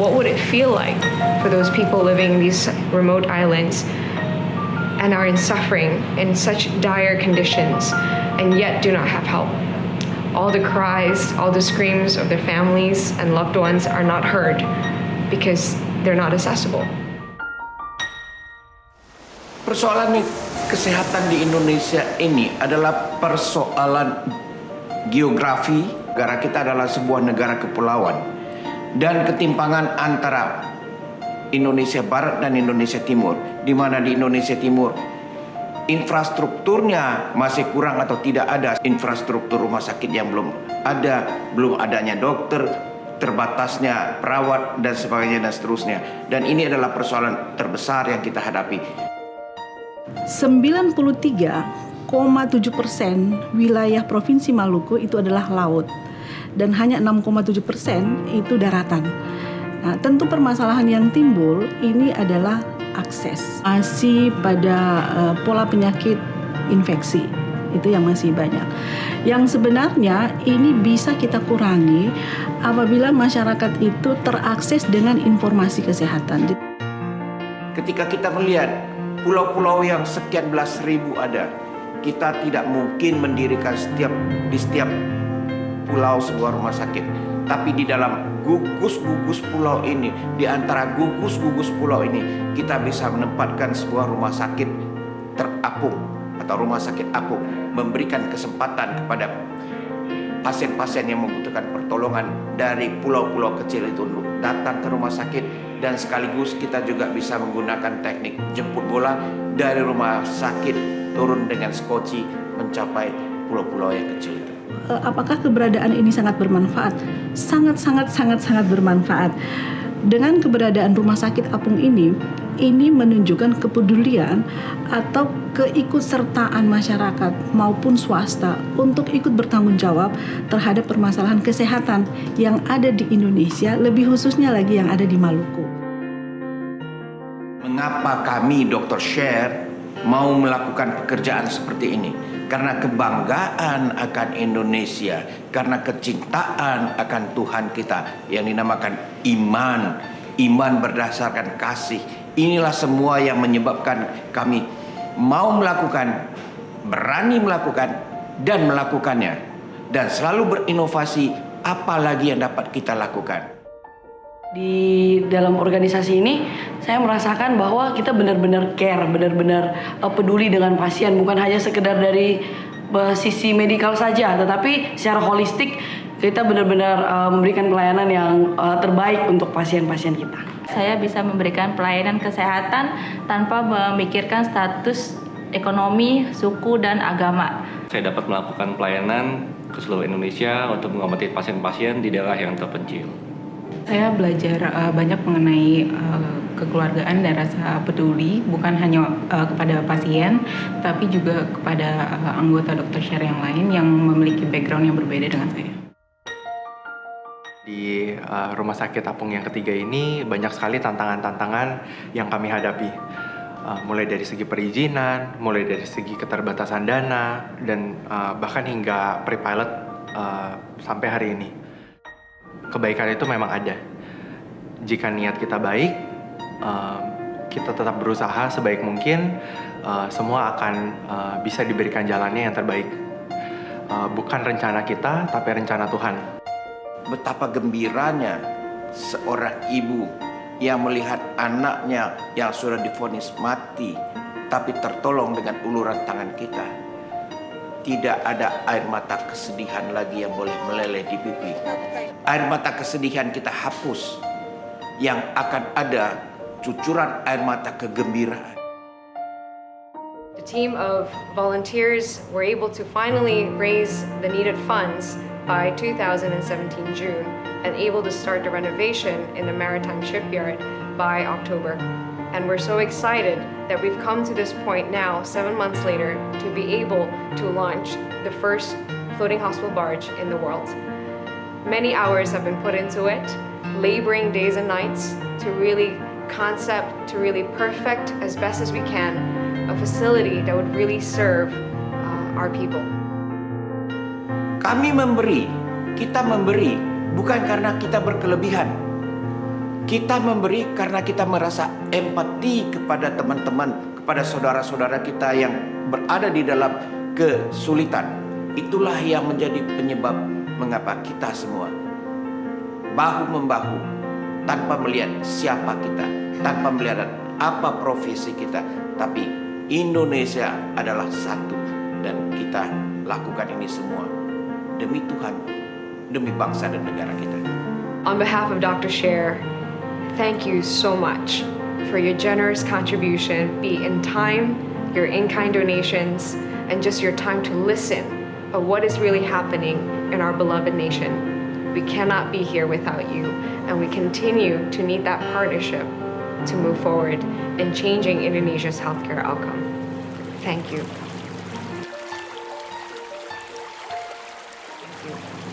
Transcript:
What would it feel like for those people living in these remote islands and are in suffering in such dire conditions and yet do not have help? All the cries, all the screams of their families and loved ones are not heard because they're not accessible. Persoalan kesehatan di Indonesia ini adalah persoalan geografi. Negara kita adalah sebuah negara kepulauan dan ketimpangan antara Indonesia Barat dan Indonesia Timur, di mana di Indonesia Timur infrastrukturnya masih kurang atau tidak ada infrastruktur rumah sakit yang belum adanya dokter, terbatasnya perawat dan sebagainya dan seterusnya. Dan ini adalah persoalan terbesar yang kita hadapi. 93,7% wilayah Provinsi Maluku itu adalah laut dan hanya 6,7% itu daratan. Nah, tentu permasalahan yang timbul ini adalah akses. Masih pada pola penyakit infeksi, itu yang masih banyak. Yang sebenarnya ini bisa kita kurangi apabila masyarakat itu terakses dengan informasi kesehatan. Ketika kita melihat pulau-pulau yang sekian belas ribu ada, kita tidak mungkin mendirikan di setiap pulau sebuah rumah sakit. Tapi di dalam gugus-gugus pulau ini, di antara gugus-gugus pulau ini, kita bisa menempatkan sebuah rumah sakit terapung atau rumah sakit apung, memberikan kesempatan kepada pasien-pasien yang membutuhkan pertolongan dari pulau-pulau kecil itu untuk datang ke rumah sakit. Dan sekaligus kita juga bisa menggunakan teknik jemput bola dari rumah sakit turun dengan skoci mencapai pulau-pulau yang kecil itu. Apakah keberadaan ini sangat bermanfaat? Sangat bermanfaat. Dengan keberadaan rumah sakit apung ini menunjukkan kepedulian atau keikutsertaan masyarakat maupun swasta untuk ikut bertanggung jawab terhadap permasalahan kesehatan yang ada di Indonesia, lebih khususnya lagi yang ada di Maluku. Mengapa kami Dr. Share mau melakukan pekerjaan seperti ini? Karena kebanggaan akan Indonesia, karena kecintaan akan Tuhan kita yang dinamakan iman berdasarkan kasih. Inilah semua yang menyebabkan kami mau melakukan, berani melakukan dan melakukannya, dan selalu berinovasi apa lagi yang dapat kita lakukan. Di dalam organisasi ini saya merasakan bahwa kita benar-benar care, benar-benar peduli dengan pasien, bukan hanya sekedar dari sisi medikal saja, tetapi secara holistik kita benar-benar memberikan pelayanan yang terbaik untuk pasien-pasien kita. Saya bisa memberikan pelayanan kesehatan tanpa memikirkan status ekonomi, suku, dan agama. Saya dapat melakukan pelayanan ke seluruh Indonesia untuk mengobati pasien-pasien di daerah yang terpencil. Saya belajar banyak mengenai kekeluargaan dan rasa peduli, bukan hanya kepada pasien, tapi juga kepada anggota Dr. Share yang lain yang memiliki background yang berbeda dengan saya. Di rumah sakit apung yang ketiga ini banyak sekali tantangan-tantangan yang kami hadapi. Mulai dari segi perizinan, mulai dari segi keterbatasan dana, dan bahkan hingga pre-pilot sampai hari ini. Kebaikan itu memang ada. Jika niat kita baik, kita tetap berusaha sebaik mungkin, semua akan bisa diberikan jalannya yang terbaik. Bukan rencana kita, tapi rencana Tuhan. Betapa gembiranya seorang ibu yang melihat anaknya yang sudah divonis mati, tapi tertolong dengan uluran tangan kita. Tidak ada air mata kesedihan lagi yang boleh meleleh di pipi. Air mata kesedihan kita hapus. Yang akan ada cucuran air mata kegembiraan. The team of volunteers were able to finally raise the needed funds by 2017 June and able to start the renovation in the maritime shipyard by October. And we're so excited that we've come to this point now, 7 months later, to be able to launch the first floating hospital barge in the world. Many hours have been put into it, laboring days and nights to really concept, to really perfect as best as we can, a facility that would really serve our people. Kami memberi, kita memberi, bukan karena kita berkelebihan. Kita memberi karena kita merasa empati kepada teman-teman, kepada saudara-saudara kita yang berada di dalam kesulitan. Itulah yang menjadi penyebab mengapa kita semua bahu-membahu tanpa melihat siapa kita, tanpa melihat apa profesi kita, tapi Indonesia adalah satu dan kita lakukan ini semua demi Tuhan, demi bangsa dan negara kita. On behalf of Dr. Sher, thank you so much for your generous contribution, be in time, your in-kind donations, and just your time to listen of what is really happening in our beloved nation. We cannot be here without you, and we continue to need that partnership to move forward in changing Indonesia's healthcare outcome. Thank you. Thank you.